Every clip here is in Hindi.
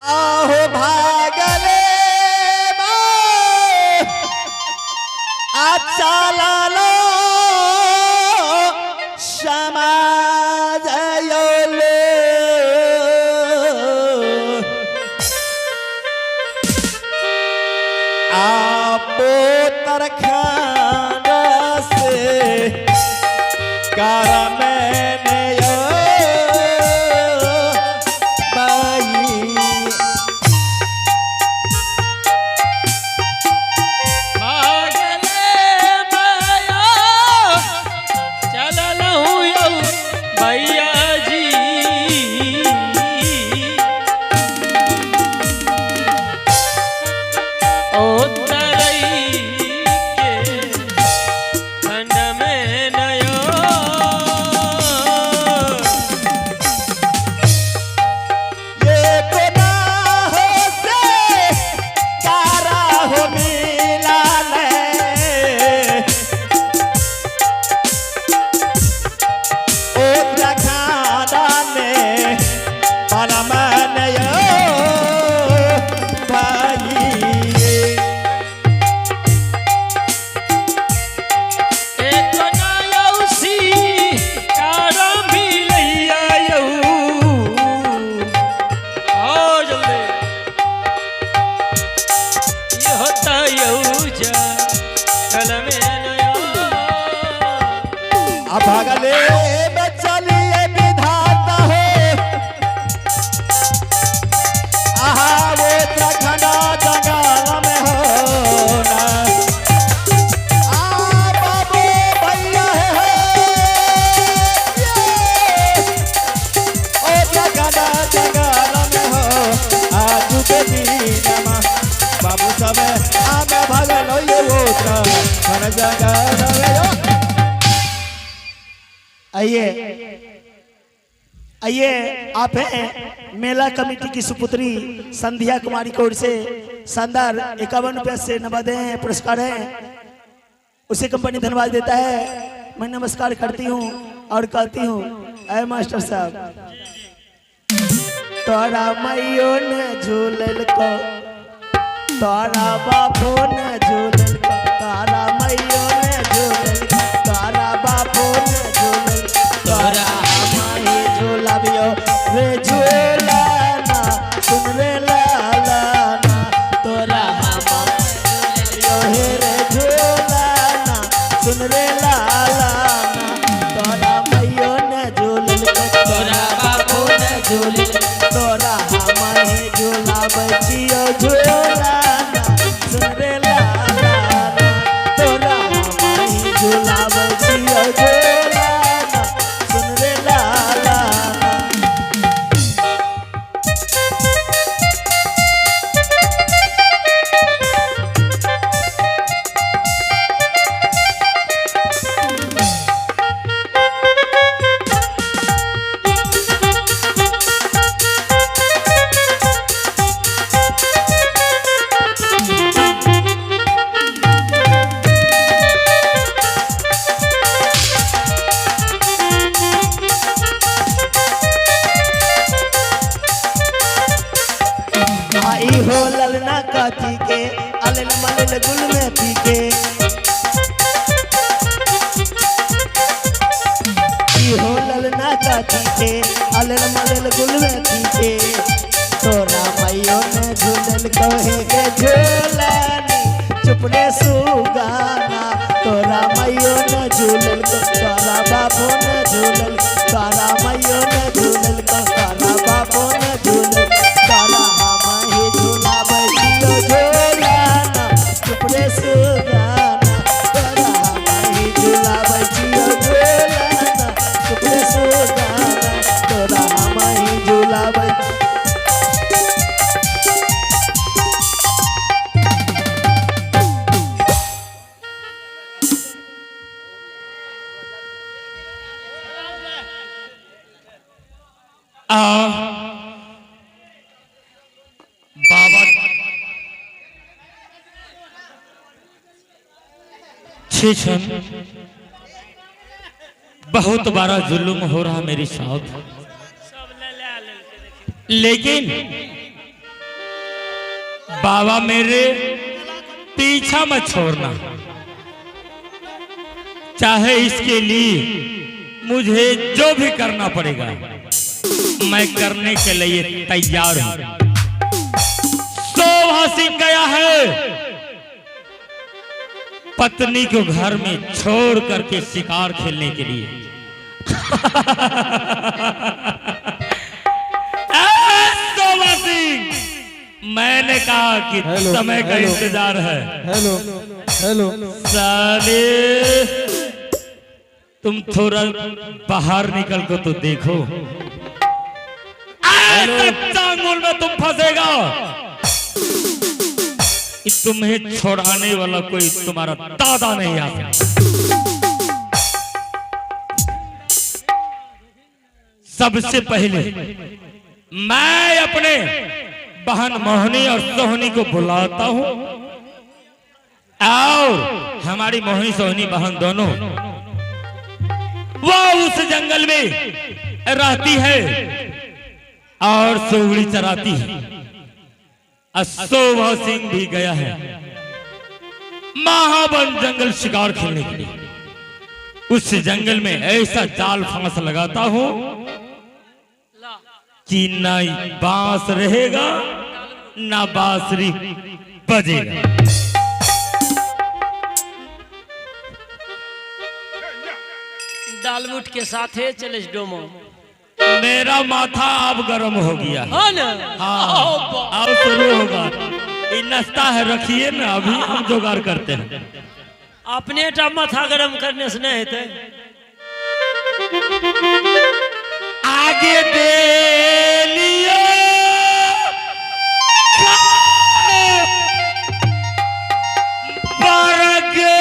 आहो भागले अच्छा लालो समाज आपो तरखान से कार मैंने भागले बचलिए विधाता हो आहा वो उत्तराखंड जंगल में हो ना बाबू भैया है उत्तराखंड जंगल में हो आज के दिन बाबू सब आमे भागलो ये उत्तराखंड जंगल में हो। आइए आप हैं मेला कमेटी की सुपुत्री संध्या कुमारी की ओर से शानदार 51 रुपये से नवादे पुरस्कार है, उसे कंपनी धन्यवाद देता है। मैं नमस्कार करती हूँ और कहती हूँ अय मास्टर साहब तोरा मैयो ने झूलल को तोरा बापो ने झूलल को तोरा मैयो ने झूलल तोरा बापो ने झूलल तोरा हमारे झूलाबियो रे झूलाना सुन रे लालाना तोरा हमारे हे रे झूलाना सुन रे लालाना तोरा मैयो ने झूलल तोरा बापो ने झूलल तोरा हमारे झूलाबै छियो झूलाना सुन रे लालाना तोरा हमारे झूलाबै छियो झूलाना सुन रे लालाना। आई हो ललना काती के अलल मलल गुल में पी के हो ललना काती के अलल मलल गुल में पी के तोरा मैयो ने झूलल कहे के झूलानी चुपने सुगाना तोरा मैयो ने झूलल तोरा बापो ने झूलल तोरा मैयो ने झूलल तोरा बापो ने झूलल तोरा हमारे झूला बैठियो झूलाना चुपने सुगाना तोरा हमारे झूला बैठियो झूलाना चुपने सुगाना तोरा हमारे झूला बैठ बाबा छेछन बहुत बड़ा जुल्म हो रहा मेरी साथ, लेकिन बाबा मेरे पीछा मत छोड़ना, चाहे इसके लिए मुझे जो भी करना पड़ेगा मैं करने के लिए तैयार हूं। शोभा सिंह गया है पत्नी को घर में छोड़ करके शिकार खेलने के लिए। शोभा सिंह, मैंने कहा कि समय का इंतजार है। हेलो हेलो साले तुम थोड़ा बाहर निकल को तो देखो, चांगुल में तुम फंसेगा। तुम्हें छोड़ाने वाला कोई तुम्हारा दादा नहीं आ सकता। सबसे पहले मैं अपने बहन मोहनी और सोहनी को बुलाता हूं, और हमारी मोहनी सोहनी बहन दोनों वो उस जंगल में रहती है और सोगड़ी चराती है। शोभा सिंह भी गया है महावन जंगल शिकार खेलने के लिए। उस जंगल में ऐसा जाल फांस लगाता हूं कि ना बांस रहेगा ना बांसुरी बजेगा। दालमूट के साथ है चले डोमो। मेरा माथा अब गर्म हो गया। हाँ ना? हाँ, अब शुरू होगा। ये नाश्ता है, रखिए ना, अभी हम जुगाड़ करते हैं। अपने माथा गरम करने से नहीं थे। आगे दे लियो बरगे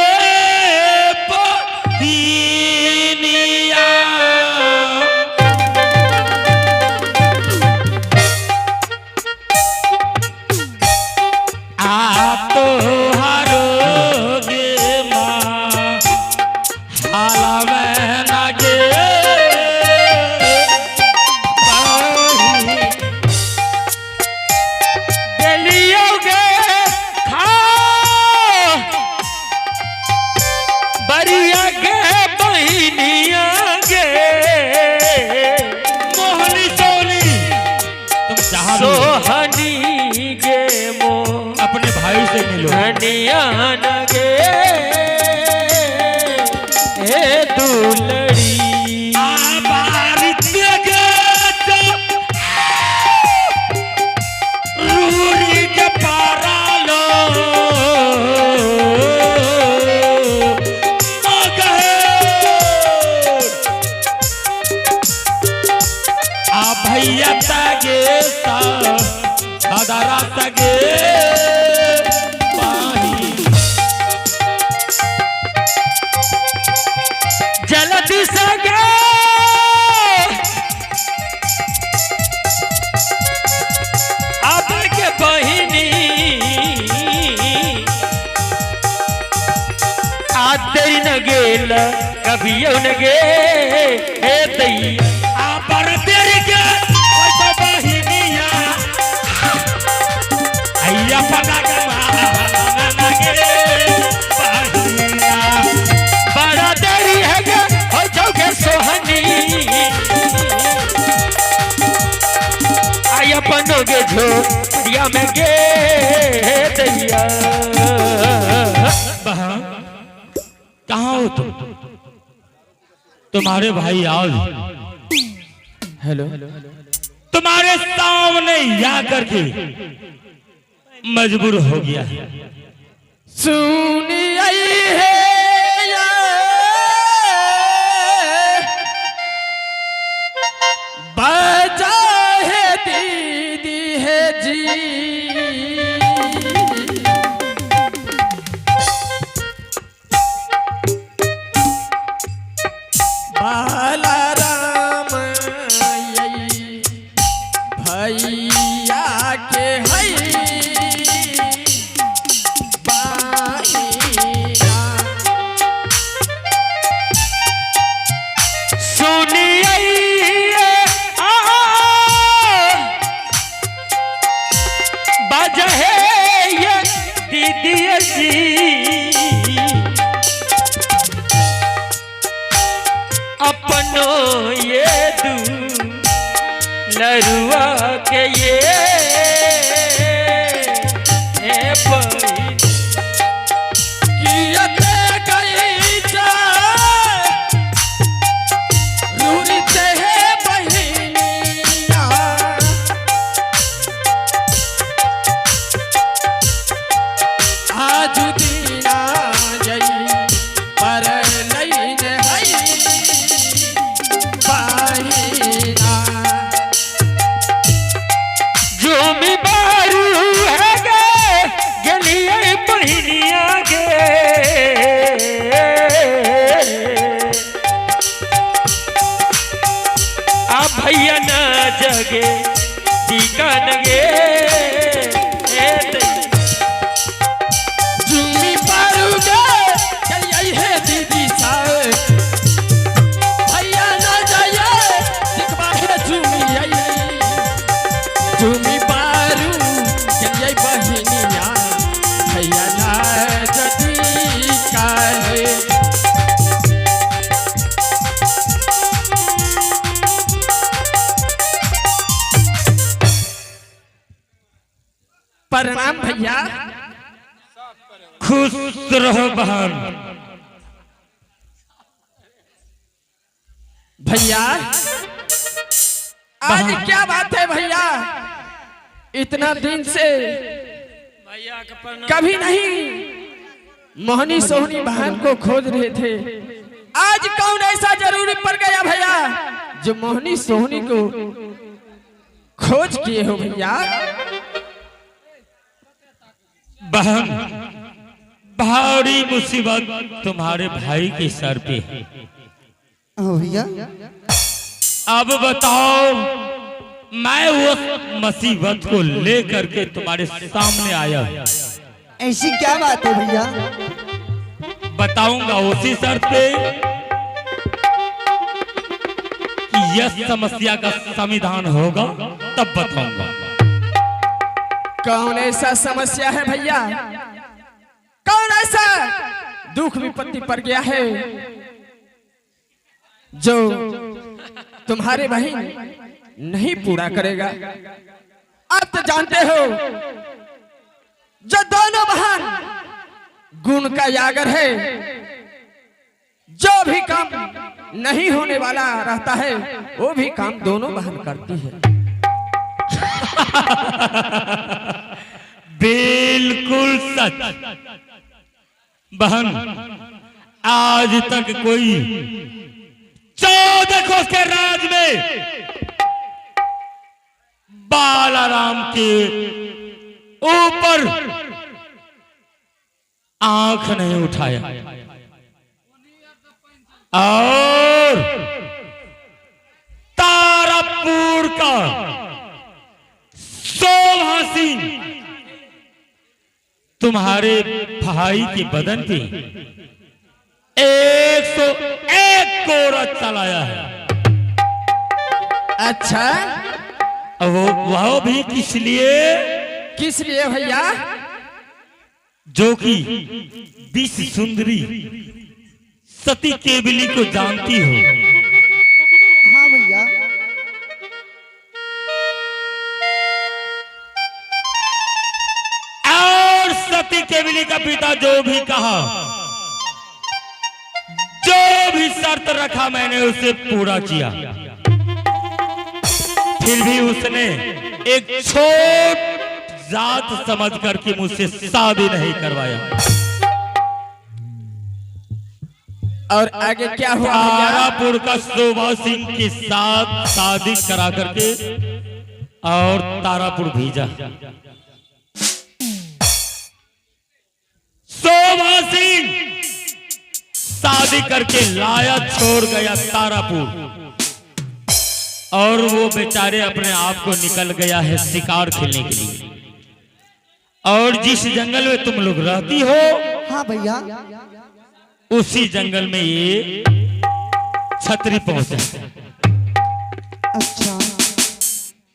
जल्दी से अब के बहिनी आते न गेल कभी न गे दई पर तेरी के बहिनिया आइया पता के बड़ा देरी है गे हो जाओगे सोहनी आई अपनोगे झोपड़िया में गे दैया। कहाँ हो तुम? तुम्हारे भाई आज हेलो तुम्हारे सामने या करके मजबूर हो गया है। सुनी आई है बजा है दीदी है जी बाला राम भैया के हई बजहे लरुआ के ये भैया न जगे टीका नगे झूमी पारूगे चलिए है दीदी साहब भैया न जाइए दिखवा है झूमी पारू चलिए बहनिया भैया न जगी का है। प्रणाम भैया। खुश रहो बहन। भैया आज क्या बात है भैया, इतना दिन से कभी नहीं मोहनी सोहनी बहन को खोज रहे थे, आज कौन ऐसा जरूरी पड़ गया भैया जो मोहनी सोहनी को खोज किए हो भैया। बहन भारी मुसीबत तुम्हारे भाई के सर पे है। भैया अब बताओ, मैं उस मुसीबत को लेकर के तुम्हारे सामने आया। ऐसी क्या बात है भैया? बताऊंगा उसी शर्त पे कि यह समस्या का समाधान होगा, तब बताऊंगा। कौन ऐसा समस्या है भैया, कौन ऐसा दुख विपत्ति पड़ गया है जो तुम्हारे बहन नहीं पूरा करेगा? आप तो जानते हो जो दोनों बहन गुण का यागर है, जो भी काम नहीं होने वाला रहता है वो भी काम दोनों बहन करती है। बिल्कुल सच बहन। आज तक कोई 14 कोस के राज में बालाराम के ऊपर आंख नहीं उठाया, और तारापुर का शोभासीन तुम्हारे भाई के बदन पे 101 कोरा चलाया है। अच्छा, वो भी किस लिए? किस लिए भैया? जो कि विश्व सुंदरी सती केवली को जानती हो। हाँ भैया। और सती केवली का पिता जो भी कहा, जो भी शर्त रखा, मैंने उसे पूरा किया। फिर भी उसने एक छोट जात समझ करके मुझसे शादी नहीं करवाया। और आगे क्या हुआ? तारापुर का शोभा सिंह के साथ शादी करा करके और तारापुर भेजा। शोभा सिंह शादी करके लाया, छोड़ गया तारापुर, और वो बेचारे अपने आप को निकल गया है शिकार खेलने के लिए। और जिस जंगल में तुम लोग रहती हो, हाँ भैया, उसी जंगल में ये छतरी पहुंचा। अच्छा,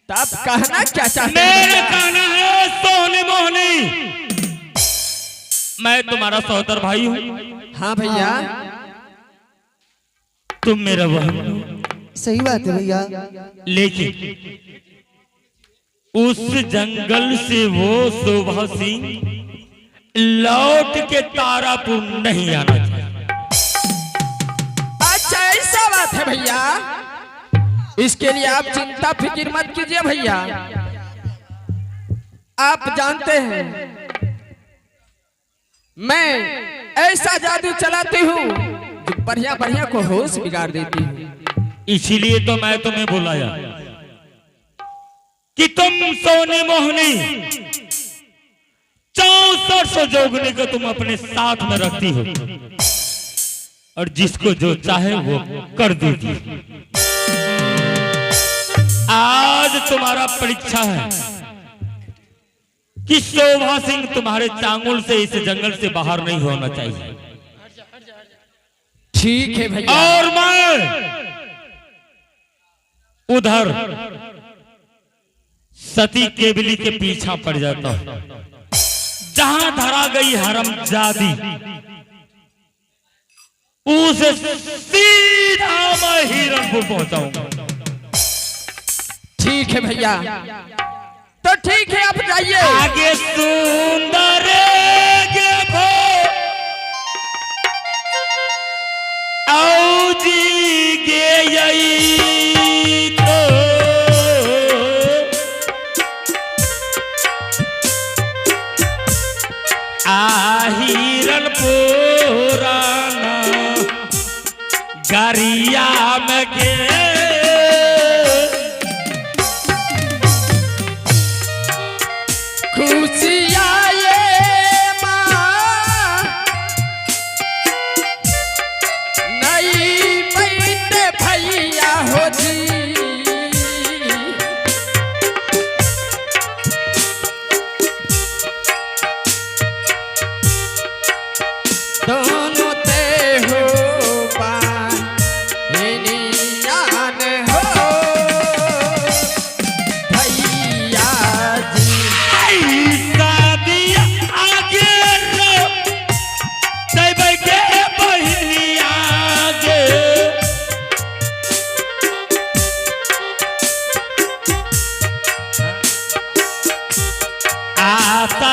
तब कहना क्या चाहते मेरा हैं? कहना है सोहनी मोहनी, मैं तुम्हारा सहोदर भाई हूँ। हाँ भैया। तुम मेरा बहन हो। सही बात है भैया। लेकिन उस जंगल से वो शोभा सिंह लौट के तारापुर नहीं आना चाहिए। अच्छा ऐसा बात है भैया, इसके लिए आप चिंता फिक्र मत कीजिए भैया। आप जानते हैं मैं ऐसा जादू चलाती हूँ जो बढ़िया बढ़िया को होश बिगाड़ देती हूँ। इसीलिए तो मैं तुम्हें बुलाया कि तुम सोनी मोहनी 64 जोगनी को तुम अपने साथ में रखती हो और जिसको जो चाहे वो कर देती। आज तुम्हारा परीक्षा है कि शोभा सिंह तुम्हारे चांगुल से इस जंगल से बाहर नहीं होना चाहिए। ठीक है भैया। और मैं उधर सती केवली के पीछा पड़ जाता हूं, जहां धरा गई हरमजादी उसे सीधा मैं हिरणपुर पहुंचाऊंगा। ठीक है भैया, तो ठीक है आप जाइए। आगे सुंदर औजी गे यही तो हिरण पुराना गरिया में गे खुशिया ये माँ नहीं बैठे भैया हो जी। दोनों ते हो बानियान हो भैया जी। शादिया आगे रो तब के बहिनिया गे आशा